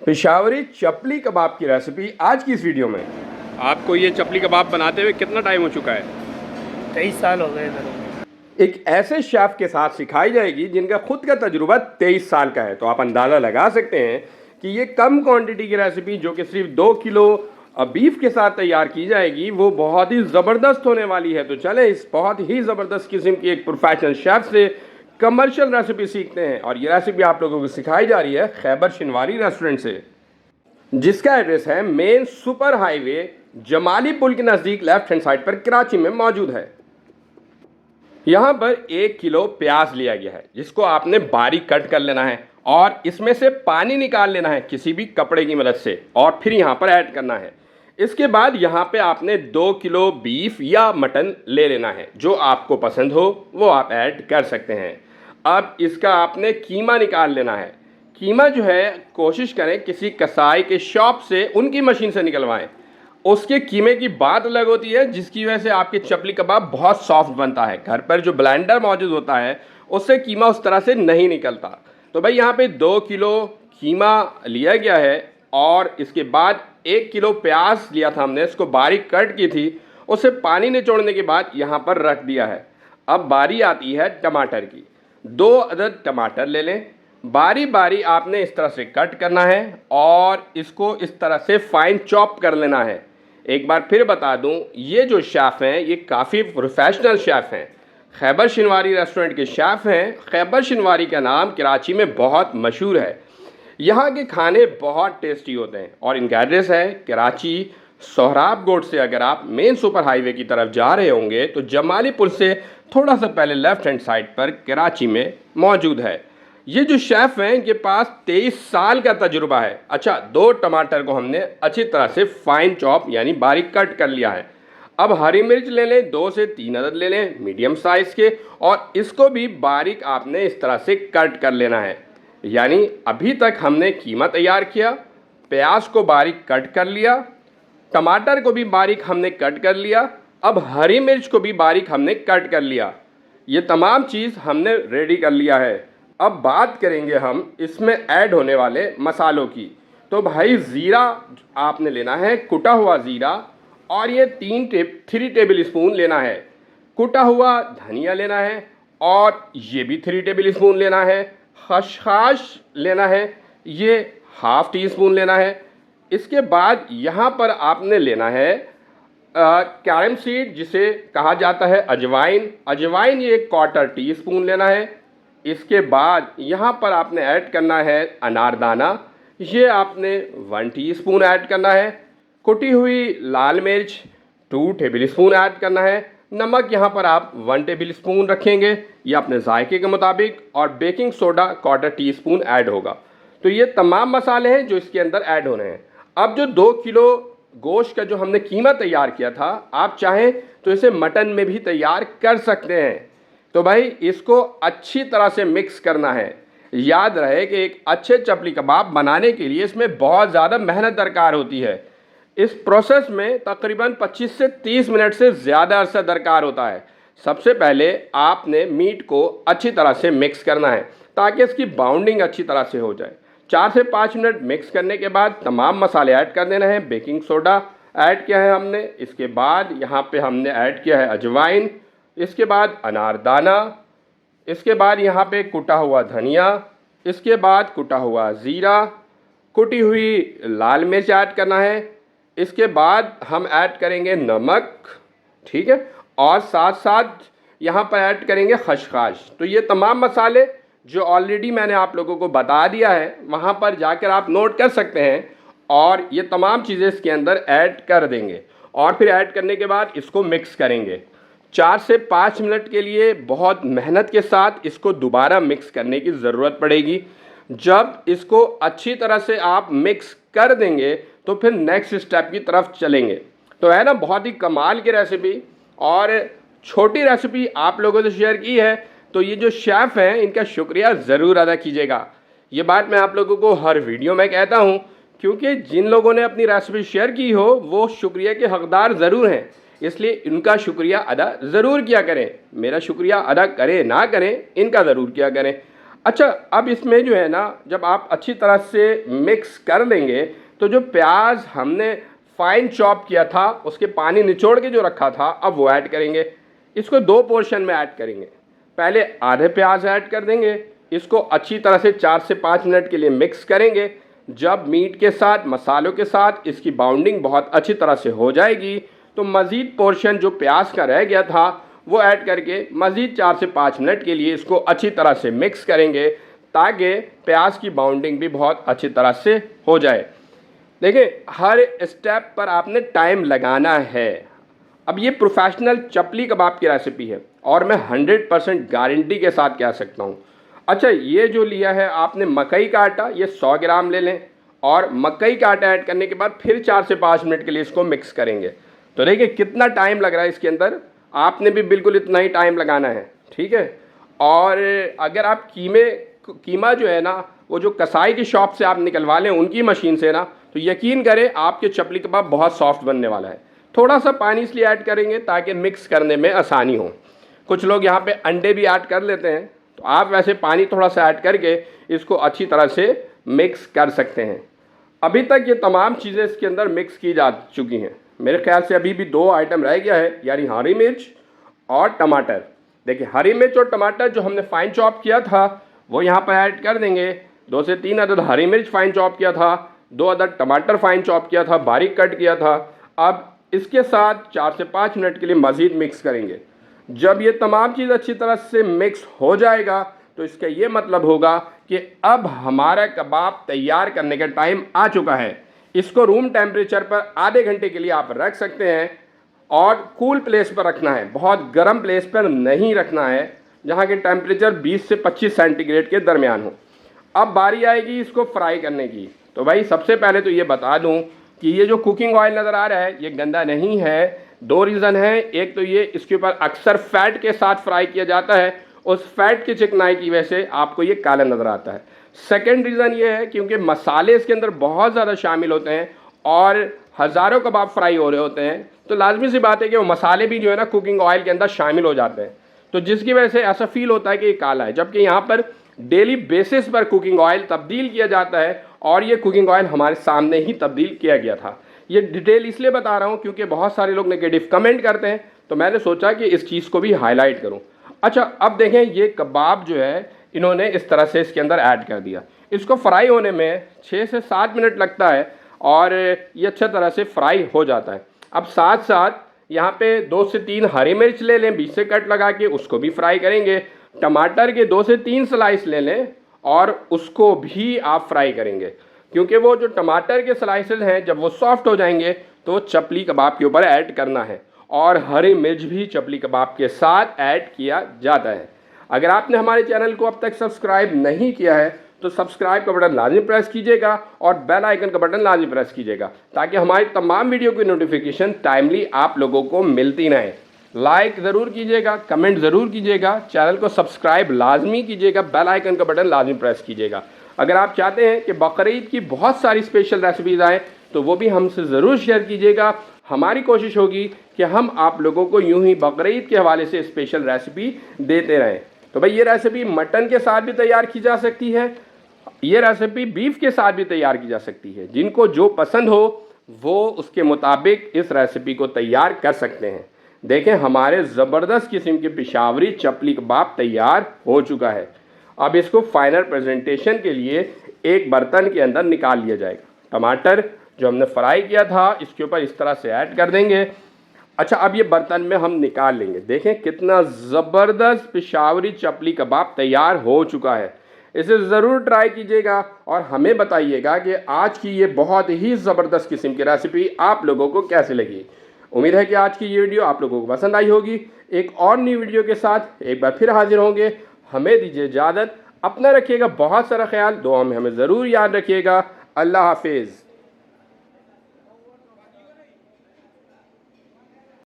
पेशावरी चपली कबाब की रेसिपी आज की इस वीडियो में। आपको ये चपली कबाब बनाते हुए कितना टाइम हो चुका है? 23 साल हो गए मेरे। एक ऐसे शेफ के साथ सिखाई जाएगी जिनका खुद का तजुर्बा 23 साल का है, तो आप अंदाज़ा लगा सकते हैं कि ये कम क्वांटिटी की रेसिपी जो कि सिर्फ 2 किलो बीफ के साथ तैयार की जाएगी वो बहुत ही ज़बरदस्त होने वाली है। तो चले इस बहुत ही ज़बरदस्त किस्म की एक प्रोफेशनल शेफ से कमर्शियल रेसिपी सीखते हैं। और ये रेसिपी आप लोगों को सिखाई जा रही है खैबर शिनवारी रेस्टोरेंट से, जिसका एड्रेस है मेन सुपर हाईवे जमाली पुल के नज़दीक लेफ्ट हैंड साइड पर कराची में मौजूद है। यहाँ पर 1 किलो प्याज लिया गया है जिसको आपने बारीक कट कर लेना है और इसमें से पानी निकाल लेना है किसी भी कपड़े की मदद से और फिर यहाँ पर ऐड करना है। इसके बाद यहाँ पे आपने 2 किलो बीफ या मटन ले लेना है, जो आपको पसंद हो वो आप ऐड कर सकते हैं। अब इसका आपने कीमा निकाल लेना है। कीमा जो है कोशिश करें किसी कसाई के शॉप से उनकी मशीन से निकलवाएं। उसके कीमे की बात अलग होती है जिसकी वजह से आपके चपली कबाब बहुत सॉफ्ट बनता है। घर पर जो ब्लेंडर मौजूद होता है उससे कीमा उस तरह से नहीं निकलता। तो भाई यहाँ पे 2 किलो कीमा लिया गया है और इसके बाद 1 किलो प्याज लिया था हमने, इसको बारीक कट की थी, उसे पानी निचोड़ने के बाद यहाँ पर रख दिया है। अब बारी आती है टमाटर की। 2 अदद टमाटर ले लें, बारी बारी आपने इस तरह से कट करना है और इसको इस तरह से फाइन चॉप कर लेना है। एक बार फिर बता दूं, ये जो शेफ़ हैं ये काफ़ी प्रोफेशनल शेफ़ हैं, खैबर शिनवारी रेस्टोरेंट के शेफ़ हैं। खैबर शिनवारी का नाम कराची में बहुत मशहूर है। यहाँ के खाने बहुत टेस्टी होते हैं और इनका एड्रेस है कराची सोहराब गोड से। अगर आप मेन सुपर हाईवे की तरफ जा रहे होंगे तो जमाली पुल से थोड़ा सा पहले लेफ्ट हैंड साइड पर कराची में मौजूद है। ये जो शेफ़ हैं इनके पास 23 साल का तजुर्बा है। अच्छा, 2 टमाटर को हमने अच्छी तरह से फाइन चॉप यानी बारीक कट कर लिया है। अब हरी मिर्च ले लें, 2 से 3 अदद ले लें मीडियम साइज़ के, और इसको भी बारीक आपने इस तरह से कट कर लेना है। यानी अभी तक हमने कीमा तैयार किया, प्याज को बारीक कट कर लिया, टमाटर को भी बारीक हमने कट कर लिया, अब हरी मिर्च को भी बारीक हमने कट कर लिया। ये तमाम चीज़ हमने रेडी कर लिया है। अब बात करेंगे हम इसमें ऐड होने वाले मसालों की। तो भाई ज़ीरा आपने लेना है, कुटा हुआ ज़ीरा, और ये 3 टेबल स्पून लेना है। कुटा हुआ धनिया लेना है और ये भी 3 टेबल स्पून लेना है। खसखस लेना है, ये ½ टी स्पून लेना है। इसके बाद यहाँ पर आपने लेना है कैरम सीड, जिसे कहा जाता है अजवाइन। अजवाइन ये 1/4 टी स्पून लेना है। इसके बाद यहाँ पर आपने ऐड करना है अनारदाना, ये आपने 1 टीस्पून ऐड करना है। कुटी हुई लाल मिर्च 2 टेबल स्पून ऐड करना है। नमक यहाँ पर आप 1 टेबल स्पून रखेंगे, ये अपने जायके के मुताबिक, और बेकिंग सोडा 1/4 टीस्पून ऐड होगा। तो ये तमाम मसाले हैं जो इसके अंदर ऐड होने हैं। अब जो 2 किलो गोश्त का जो हमने कीमा तैयार किया था, आप चाहें तो इसे मटन में भी तैयार कर सकते हैं। तो भाई इसको अच्छी तरह से मिक्स करना है। याद रहे कि एक अच्छे चपली कबाब बनाने के लिए इसमें बहुत ज़्यादा मेहनत दरकार होती है। इस प्रोसेस में तकरीबन 25 से 30 मिनट से ज़्यादा अरसा दरकार होता है। सबसे पहले आपने मीट को अच्छी तरह से मिक्स करना है ताकि इसकी बाउंडिंग अच्छी तरह से हो जाए। 4 से 5 मिनट मिक्स करने के बाद तमाम मसाले ऐड कर देना है। बेकिंग सोडा ऐड किया है हमने, इसके बाद यहाँ पे हमने ऐड किया है अजवाइन, इसके बाद अनारदाना, इसके बाद यहाँ पे कुटा हुआ धनिया, इसके बाद कुटा हुआ ज़ीरा, कुटी हुई लाल मिर्च ऐड करना है। इसके बाद हम ऐड करेंगे नमक, ठीक है, और साथ साथ यहाँ पर ऐड करेंगे खसखस। तो ये तमाम मसाले जो ऑलरेडी मैंने आप लोगों को बता दिया है, वहाँ पर जाकर आप नोट कर सकते हैं, और ये तमाम चीज़ें इसके अंदर ऐड कर देंगे और फिर ऐड करने के बाद इसको मिक्स करेंगे। 4 से 5 मिनट के लिए बहुत मेहनत के साथ इसको दोबारा मिक्स करने की ज़रूरत पड़ेगी। जब इसको अच्छी तरह से आप मिक्स कर देंगे तो फिर नेक्स्ट स्टेप की तरफ चलेंगे। तो है ना, बहुत ही कमाल की रेसिपी और छोटी रेसिपी आप लोगों से शेयर की है। तो ये जो शेफ़ हैं इनका शुक्रिया ज़रूर अदा कीजिएगा। ये बात मैं आप लोगों को हर वीडियो में कहता हूँ, क्योंकि जिन लोगों ने अपनी रेसिपी शेयर की हो वो शुक्रिया के हकदार ज़रूर हैं, इसलिए इनका शुक्रिया अदा ज़रूर किया करें। मेरा शुक्रिया अदा करें ना करें, इनका ज़रूर किया करें। अच्छा, अब इसमें जो है ना, जब आप अच्छी तरह से मिक्स कर लेंगे तो जो प्याज हमने फाइन चॉप किया था उसके पानी निचोड़ के जो रखा था, अब वो ऐड करेंगे। इसको दो पोर्शन में ऐड करेंगे। पहले आधे प्याज ऐड कर देंगे, इसको अच्छी तरह से 4 से 5 मिनट के लिए मिक्स करेंगे। जब मीट के साथ मसालों के साथ इसकी बाउंडिंग बहुत अच्छी तरह से हो जाएगी तो मज़ीद पोर्शन जो प्याज का रह गया था वो ऐड करके मज़ीद 4 से 5 मिनट के लिए इसको अच्छी तरह से मिक्स करेंगे ताकि प्याज की बाउंडिंग भी बहुत अच्छी तरह से हो जाए। देखिए, हर स्टेप पर आपने टाइम लगाना है। अब ये प्रोफेशनल चपली कबाब की रेसिपी है और मैं 100% गारंटी के साथ कह सकता हूँ। अच्छा, ये जो लिया है आपने मकई का आटा, ये 100 ग्राम ले लें और मकई का आटा ऐड करने के बाद फिर 4 से 5 मिनट के लिए इसको मिक्स करेंगे। तो देखिए कितना टाइम लग रहा है इसके अंदर, आपने भी बिल्कुल इतना ही टाइम लगाना है, ठीक है। और अगर आप कीमा जो है ना, वो जो कसाई की शॉप से आप निकलवा लें उनकी मशीन से ना, तो यकीन करें आपके चपली कबाब बहुत सॉफ्ट बनने वाला है। थोड़ा सा पानी इसलिए ऐड करेंगे ताकि मिक्स करने में आसानी हो। कुछ लोग यहाँ पे अंडे भी ऐड कर लेते हैं, तो आप वैसे पानी थोड़ा सा ऐड करके इसको अच्छी तरह से मिक्स कर सकते हैं। अभी तक ये तमाम चीज़ें इसके अंदर मिक्स की जा चुकी हैं। मेरे ख्याल से अभी भी 2 आइटम रह गया है, यानी हरी मिर्च और टमाटर। देखिए, हरी मिर्च और टमाटर जो हमने फाइन चॉप किया था वो यहाँ पर ऐड कर देंगे। 2 से 3 अदद हरी मिर्च फाइन चॉप किया था, 2 अदद टमाटर फाइन चॉप किया था, बारीक कट किया था। अब इसके साथ 4 से 5 मिनट के लिए मज़ीद मिक्स करेंगे। जब ये तमाम चीज़ अच्छी तरह से मिक्स हो जाएगा तो इसका ये मतलब होगा कि अब हमारा कबाब तैयार करने का टाइम आ चुका है। इसको रूम टेम्परेचर पर आधे घंटे के लिए आप रख सकते हैं और कूल प्लेस पर रखना है, बहुत गर्म प्लेस पर नहीं रखना है, जहाँ के टेम्परेचर 20 से 25 सेंटीग्रेड के दरमियान हो। अब बारी आएगी इसको फ्राई करने की। तो भाई सबसे पहले तो ये बता दूँ कि ये जो कुकिंग ऑयल नज़र आ रहा है ये गंदा नहीं है। 2 रीज़न है। एक तो ये इसके ऊपर अक्सर फैट के साथ फ्राई किया जाता है, उस फैट की चिकनाई की वजह से आपको ये काला नज़र आता है। सेकंड रीज़न ये है क्योंकि मसाले इसके अंदर बहुत ज़्यादा शामिल होते हैं और हज़ारों कबाब फ्राई हो रहे होते हैं, तो लाजमी सी बात है कि वो मसाले भी जो है ना कुकिंग ऑयल के अंदर शामिल हो जाते हैं, तो जिसकी वजह से ऐसा फील होता है कि ये काला है। जबकि यहाँ पर डेली बेसिस पर कुकिंग ऑयल तब्दील किया जाता है और ये कुकिंग ऑयल हमारे सामने ही तब्दील किया गया था। ये डिटेल इसलिए बता रहा हूँ क्योंकि बहुत सारे लोग नेगेटिव कमेंट करते हैं, तो मैंने सोचा कि इस चीज़ को भी हाईलाइट करूँ। अच्छा, अब देखें ये कबाब जो है इन्होंने इस तरह से इसके अंदर ऐड कर दिया। इसको फ्राई होने में 6 से 7 मिनट लगता है और ये अच्छा तरह से फ्राई हो जाता है। अब साथ साथ यहाँ पे 2 से 3 हरी मिर्च ले लें, बीच से कट लगा के उसको भी फ्राई करेंगे। टमाटर के 2 से 3 स्लाइस ले लें और उसको भी आप फ्राई करेंगे, क्योंकि वो जो टमाटर के स्लाइसेस हैं जब वो सॉफ्ट हो जाएंगे तो चपली कबाब के ऊपर ऐड करना है। और हरी मिर्च भी चपली कबाब के साथ ऐड किया जाता है। अगर आपने हमारे चैनल को अब तक सब्सक्राइब नहीं किया है तो सब्सक्राइब का बटन लाजमी प्रेस कीजिएगा और बेल आइकन का बटन लाजमी प्रेस कीजिएगा ताकि हमारी तमाम वीडियो की नोटिफिकेशन टाइमली आप लोगों को मिलती रहे। लाइक ज़रूर कीजिएगा, कमेंट ज़रूर कीजिएगा, चैनल को सब्सक्राइब लाजमी कीजिएगा, बेल आइकन का बटन लाजमी प्रेस कीजिएगा। अगर आप चाहते हैं कि बकरीद की बहुत सारी स्पेशल रेसिपीज़ आएँ तो वो भी हमसे ज़रूर शेयर कीजिएगा। हमारी कोशिश होगी कि हम आप लोगों को यूं ही बकरीद के हवाले से स्पेशल रेसिपी देते रहें। तो भाई ये रेसिपी मटन के साथ भी तैयार की जा सकती है, ये रेसिपी बीफ के साथ भी तैयार की जा सकती है। जिनको जो पसंद हो वो उसके मुताबिक इस रेसिपी को तैयार कर सकते हैं। देखें, हमारे ज़बरदस्त किस्म के पिशावरी चपली कबाब तैयार हो चुका है। अब इसको फाइनल प्रेजेंटेशन के लिए एक बर्तन के अंदर निकाल लिया जाएगा। टमाटर जो हमने फ्राई किया था इसके ऊपर इस तरह से ऐड कर देंगे। अच्छा, अब ये बर्तन में हम निकाल लेंगे। देखें कितना ज़बरदस्त पिशावरी चपली कबाब तैयार हो चुका है। इसे ज़रूर ट्राई कीजिएगा और हमें बताइएगा कि आज की ये बहुत ही ज़बरदस्त किस्म की रेसिपी आप लोगों को कैसे लगी। उम्मीद है कि आज की ये वीडियो आप लोगों को पसंद आई होगी। एक और नई वीडियो के साथ एक बार फिर हाजिर होंगे। हमें दीजिए इजाज़त, अपना रखिएगा बहुत सारा ख्याल, दुआ में हमें ज़रूर याद रखिएगा। अल्लाह हाफिज़।